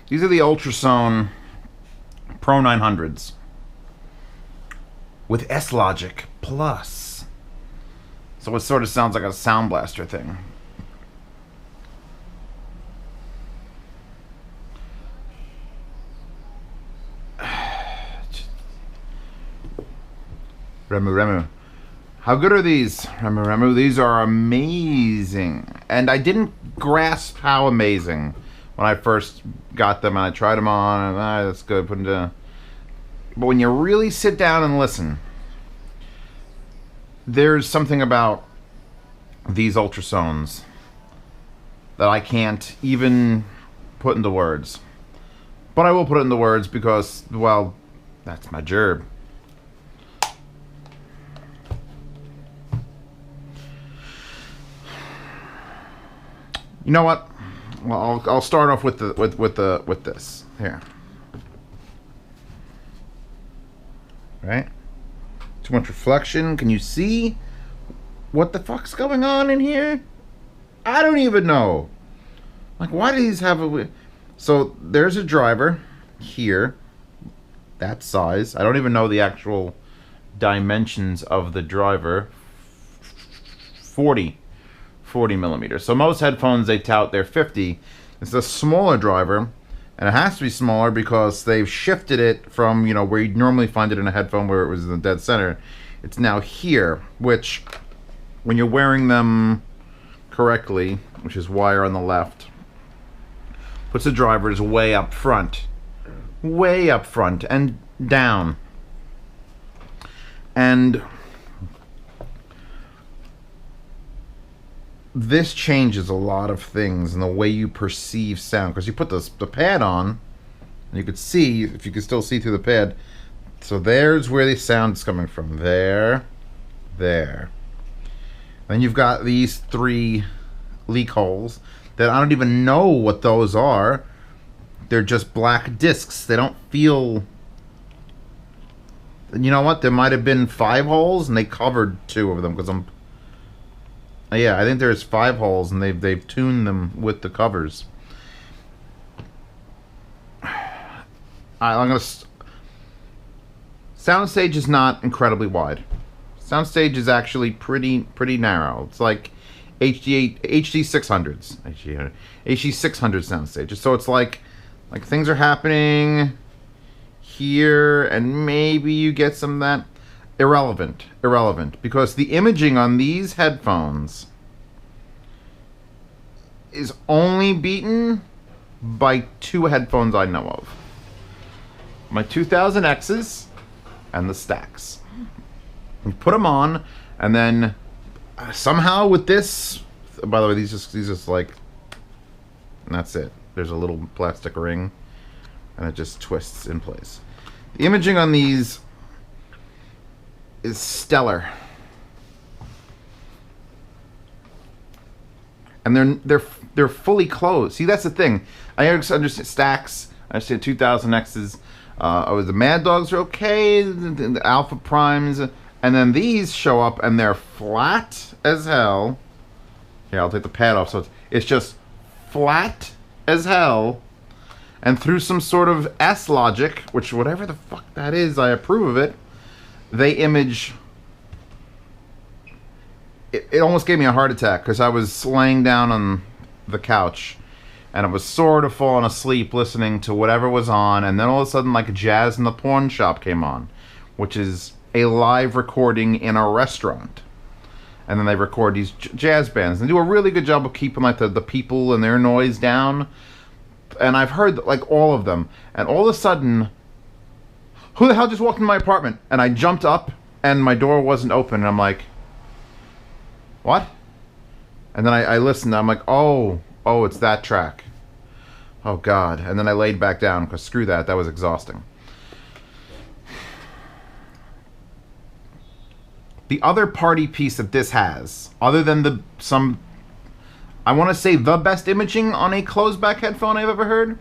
These are the Ultrasone PRO900s with S-Logic Plus. So it sort of sounds like a Sound Blaster thing. Remu. How good are these? Remu. These are amazing. And I didn't grasp how amazing when I first got them and I tried them on and that's good. Put them down. But when you really sit down and listen, there's something about these Ultrasones that I can't even put into words. But I will put it into words because, well, that's my job. You know what? Well, I'll start off with this here. Right? Too much reflection. Can you see what the fuck's going on in here? I don't even know. Like, why do these have a... So there's a driver here, that size. I don't even know the actual dimensions of the driver. 40 millimeters. So most headphones, they tout they're 50. It's a smaller driver, and it has to be smaller because they've shifted it from, you know, where you'd normally find it in a headphone where it was in the dead center. It's now here, which when you're wearing them correctly, which is wire on the left, puts the drivers way up front and down. And this changes a lot of things in the way you perceive sound, because you put the pad on and you could see, if you can still see through the pad, so there's where the sound's coming from. There. Then you've got these 3 leak holes that I don't even know what those are. They're just black discs. They don't feel... You know what? There might have been 5 holes and they covered 2 of them because I'm... Yeah, I think there's 5 holes and they've tuned them with the covers. I'm gonna... Soundstage is not incredibly wide. Soundstage is actually pretty narrow. It's like HD 600s, HD 600 soundstage. So it's like things are happening here, and maybe you get some of that. Irrelevant, because the imaging on these headphones is only beaten by 2 headphones I know of. My 2000Xs and the Stacks. You put them on, and then somehow with this, by the way, these just like, and that's it. There's a little plastic ring, and it just twists in place. The imaging on these is stellar, and they're fully closed. See, that's the thing. I understand Stacks. I understand 2000Xs. The Mad Dogs are okay. The Alpha Primes. And then these show up and they're flat as hell. Here, I'll take the pad off. So it's just flat as hell. And through some sort of S-Logic, which whatever the fuck that is, I approve of it, they image... It almost gave me a heart attack because I was laying down on the couch and I was sort of falling asleep listening to whatever was on, and then all of a sudden like Jazz in the Pawn Shop came on, which is a live recording in a restaurant. And then they record these jazz bands. They do a really good job of keeping like the people and their noise down. And I've heard like all of them. And all of a sudden, who the hell just walked in my apartment? And I jumped up and my door wasn't open. And I'm like, what? And then I listened. And I'm like, oh, it's that track. Oh God. And then I laid back down because screw that. That was exhausting. The other party piece that this has, other than I want to say the best imaging on a closed back headphone I've ever heard.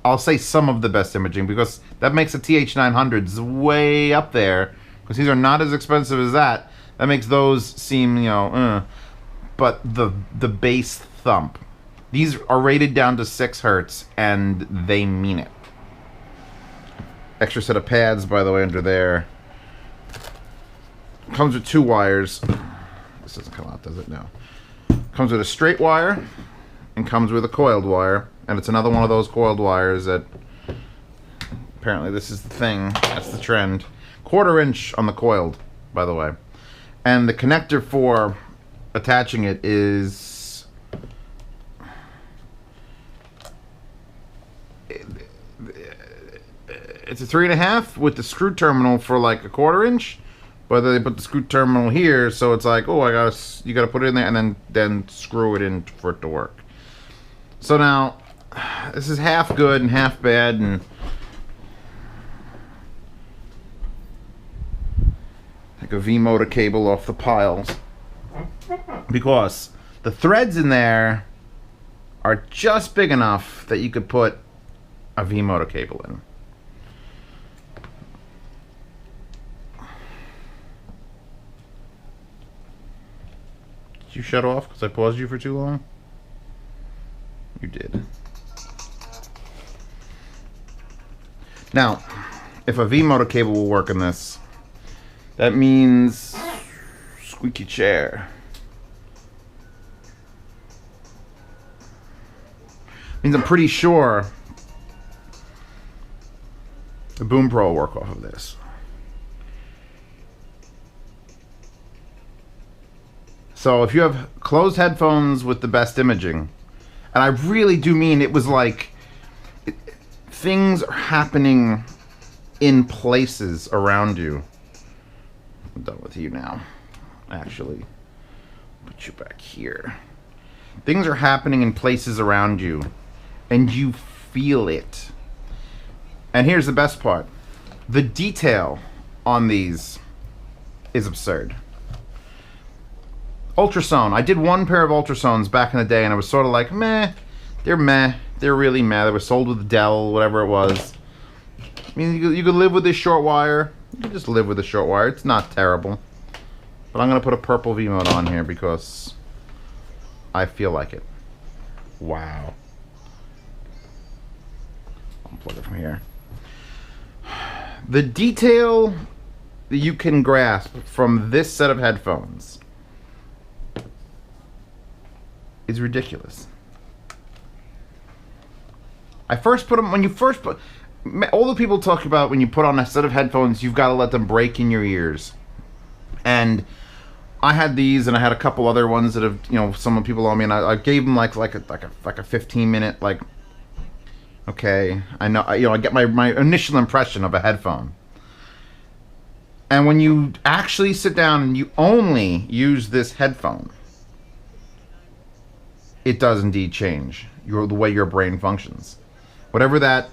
I'll say some of the best imaging because that makes the TH900s way up there because these are not as expensive as that. That makes those seem, but the bass thump. These are rated down to 6 hertz, and they mean it. Extra set of pads, by the way, under there. Comes with 2 wires. This doesn't come out, does it? No. Comes with a straight wire, and comes with a coiled wire. And it's another one of those coiled wires that... Apparently this is the thing. That's the trend. 1/4 inch on the coiled, by the way. And the connector for attaching it is... It's a 3.5 with the screw terminal for like a 1/4 inch. But they put the screw terminal here, so it's like, oh, you gotta put it in there and then screw it in for it to work. So now, this is half good and half bad, and take a V-motor cable off the piles, because the threads in there are just big enough that you could put a V-motor cable in. Did you shut off because I paused you for too long? You did. Now, if a V-motor cable will work in this, that means squeaky chair. Means I'm pretty sure the Boom Pro will work off of this. So if you have closed headphones with the best imaging, and I really do mean it was like things are happening in places around you. I'm done with you now. Actually, put you back here. Things are happening in places around you, and you feel it. And here's the best part. The detail on these is absurd. Ultrasone. I did one pair of Ultrasones back in the day, and it was sort of like, meh. They're meh. They're really meh. They were sold with Dell, whatever it was. I mean, you could live with this short wire. You can just live with a short wire. It's not terrible. But I'm going to put a purple V-mode on here because I feel like it. Wow. I'll plug it from here. The detail that you can grasp from this set of headphones is ridiculous. I first put them, when you first put, all the people talk about when you put on a set of headphones, you've got to let them break in your ears. And I had these, and I had a couple other ones that have, you know, some people on me, and I gave them like a 15-minute, like, okay, I know, I get my initial impression of a headphone. And when you actually sit down and you only use this headphone, it does indeed change the way your brain functions. Whatever that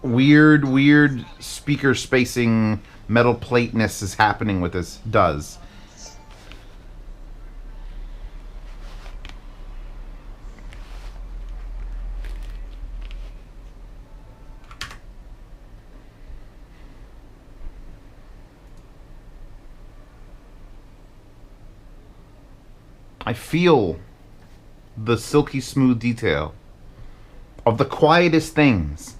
weird speaker spacing metal plateness is happening with this does. I feel the silky smooth detail of the quietest things.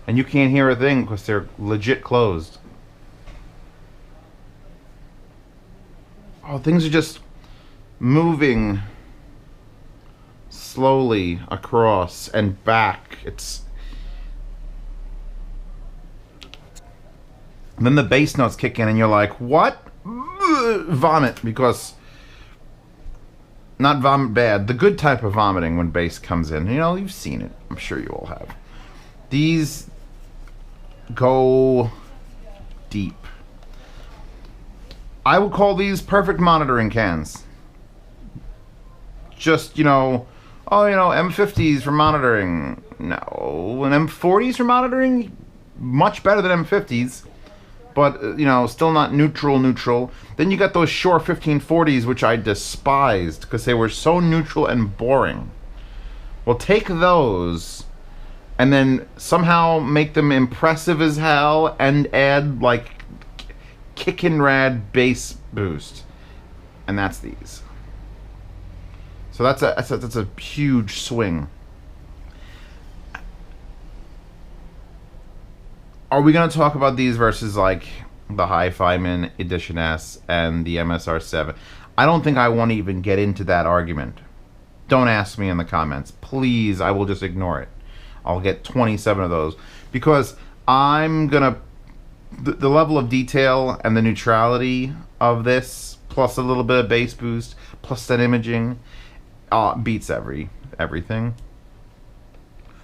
And you can't hear a thing because they're legit closed. Oh, things are just moving slowly across and back. And then the bass notes kick in and you're like, what? Vomit, because not vomit bad, the good type of vomiting when bass comes in. You know, you've seen it. I'm sure you all have. These go deep. I would call these perfect monitoring cans. Just, M50s for monitoring. No, and M40s for monitoring, much better than M50s. But, still not neutral. Then you got those Shure 1540s, which I despised because they were so neutral and boring. Well, take those and then somehow make them impressive as hell and add, like, kickin' rad bass boost. And that's these. So that's a huge swing. Are we going to talk about these versus like the Hi-Fi Edition S and the MSR7? I don't think I want to even get into that argument. Don't ask me in the comments. Please, I will just ignore it. I'll get 27 of those. Because I'm going to... The level of detail and the neutrality of this, plus a little bit of bass boost, plus that imaging, beats everything.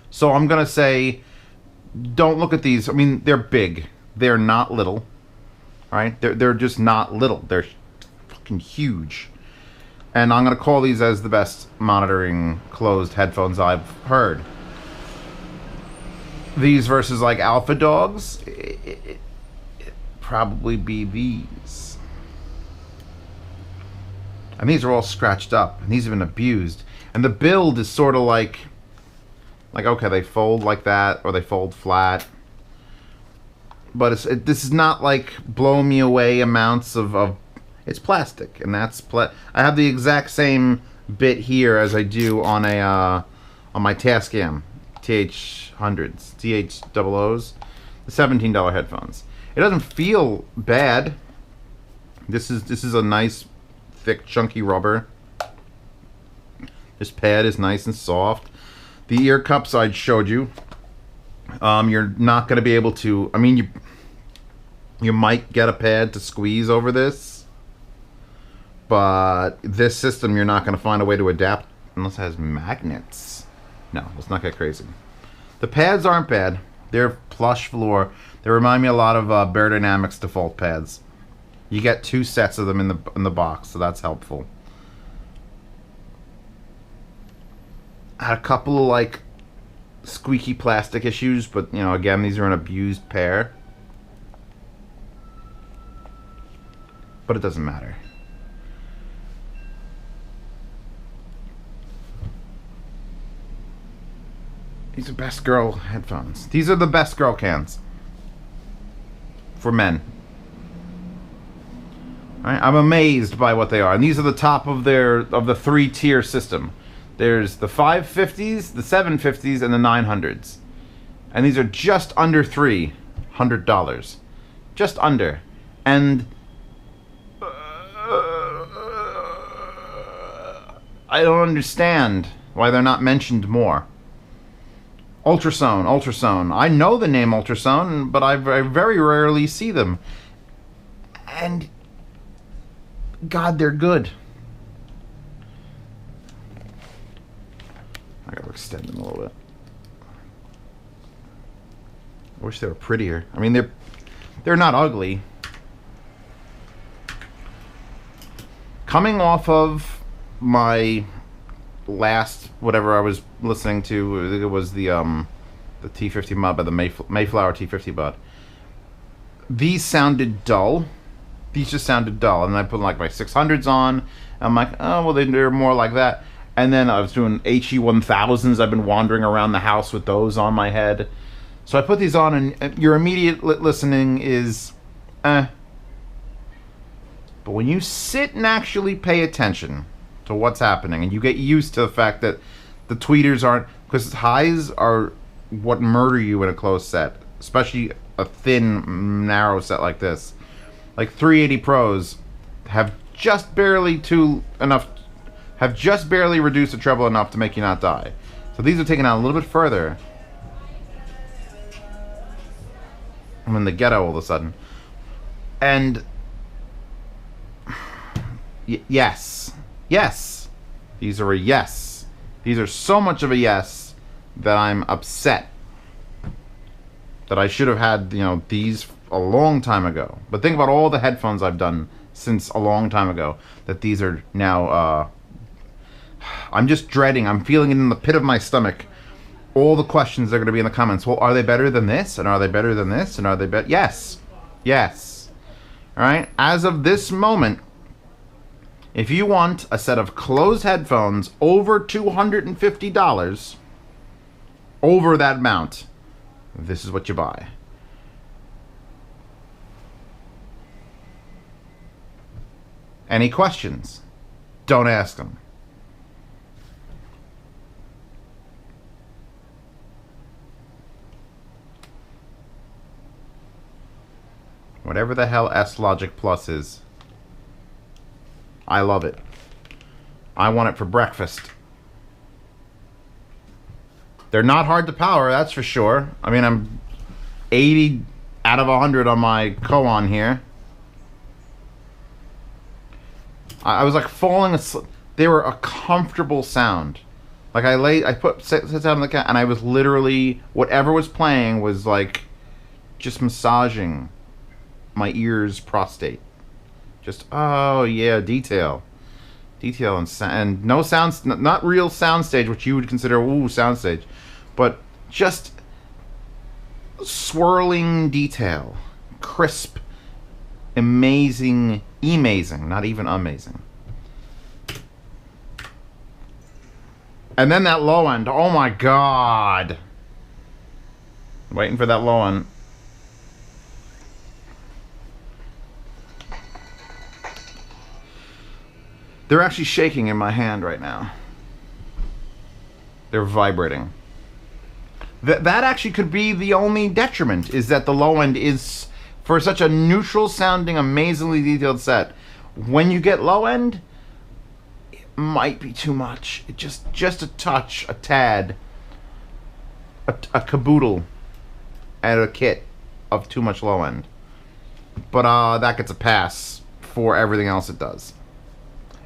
So I'm going to say... Don't look at these. I mean, they're big. They're not little. Right? They're just not little. They're fucking huge. And I'm going to call these as the best monitoring closed headphones I've heard. These versus like Alpha Dogs, it'd probably be these. And these are all scratched up. And these have been abused. And the build is sort of like, okay, they fold like that, or they fold flat. But this is not like blow me away amounts of it's plastic, and that's I have the exact same bit here as I do on a on my Tascam TH100s, TH00s, the $17 headphones. It doesn't feel bad. This is a nice, thick, chunky rubber. This pad is nice and soft. The ear cups I showed you, you're not going to be able to... I mean, you might get a pad to squeeze over this, but this system you're not going to find a way to adapt unless it has magnets. No, let's not get crazy. The pads aren't bad. They're plush floor. They remind me a lot of Beyerdynamics default pads. You get 2 sets of them in the box, so that's helpful. I had a couple of like squeaky plastic issues, but you know, again, these are an abused pair. But it doesn't matter. These are Best Girl headphones. These are the Best Girl cans for men. All right? I'm amazed by what they are, and these are the top of the 3-tier system. There's the 550s, the 750s, and the 900s. And these are just under $300. Just under. And I don't understand why they're not mentioned more. Ultrasone. I know the name Ultrasone, but I very rarely see them. And God, they're good. I gotta extend them a little bit. I wish they were prettier. I mean, they're not ugly. Coming off of my last whatever I was listening to, I think it was the T50 mod by the Mayflower T50 mod. These sounded dull. These just sounded dull, and then I put like my 600s on. And I'm like, oh well, they're more like that. And then I was doing HE1000s. I've been wandering around the house with those on my head. So I put these on, and your immediate listening is, eh. But when you sit and actually pay attention to what's happening, and you get used to the fact that the tweeters aren't... Because highs are what murder you in a closed set. Especially a thin, narrow set like this. Like 380 Pros have just barely reduced the treble enough to make you not die. So these are taken out a little bit further. I'm in the ghetto all of a sudden. And yes. These are a yes. These are so much of a yes that I'm upset that I should have had, you know, these a long time ago. But think about all the headphones I've done since a long time ago, that these are now I'm just dreading. I'm feeling it in the pit of my stomach. All the questions that are going to be in the comments. Well, are they better than this? And are they better than this? And are they better? Yes. All right. As of this moment, if you want a set of closed headphones over $250, over that amount, this is what you buy. Any questions? Don't ask them. Whatever the hell S-Logic Plus is. I love it. I want it for breakfast. They're not hard to power, that's for sure. I mean, I'm 80 out of 100 on my koan here. I was like falling asleep. They were a comfortable sound. Like I sat down on the couch and I was literally, whatever was playing was like just massaging my ears prostate. Just, oh yeah, detail and no sounds, not real soundstage, which you would consider soundstage, but just swirling detail, crisp, amazing, not even amazing. And then that low end, oh my god. Waiting for that low end. They're actually shaking in my hand right now. They're vibrating. That actually could be the only detriment, is that the low end is, for such a neutral sounding, amazingly detailed set, when you get low end, it might be too much. It just a touch, a tad, a caboodle at a kit of too much low end. But that gets a pass for everything else it does.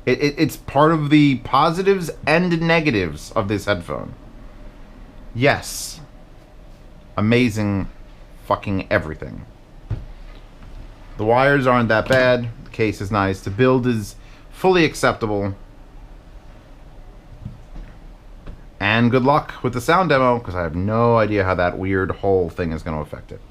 It's part of the positives and negatives of this headphone. Yes. Amazing fucking everything. The wires aren't that bad. The case is nice. The build is fully acceptable. And good luck with the sound demo, because I have no idea how that weird whole thing is going to affect it.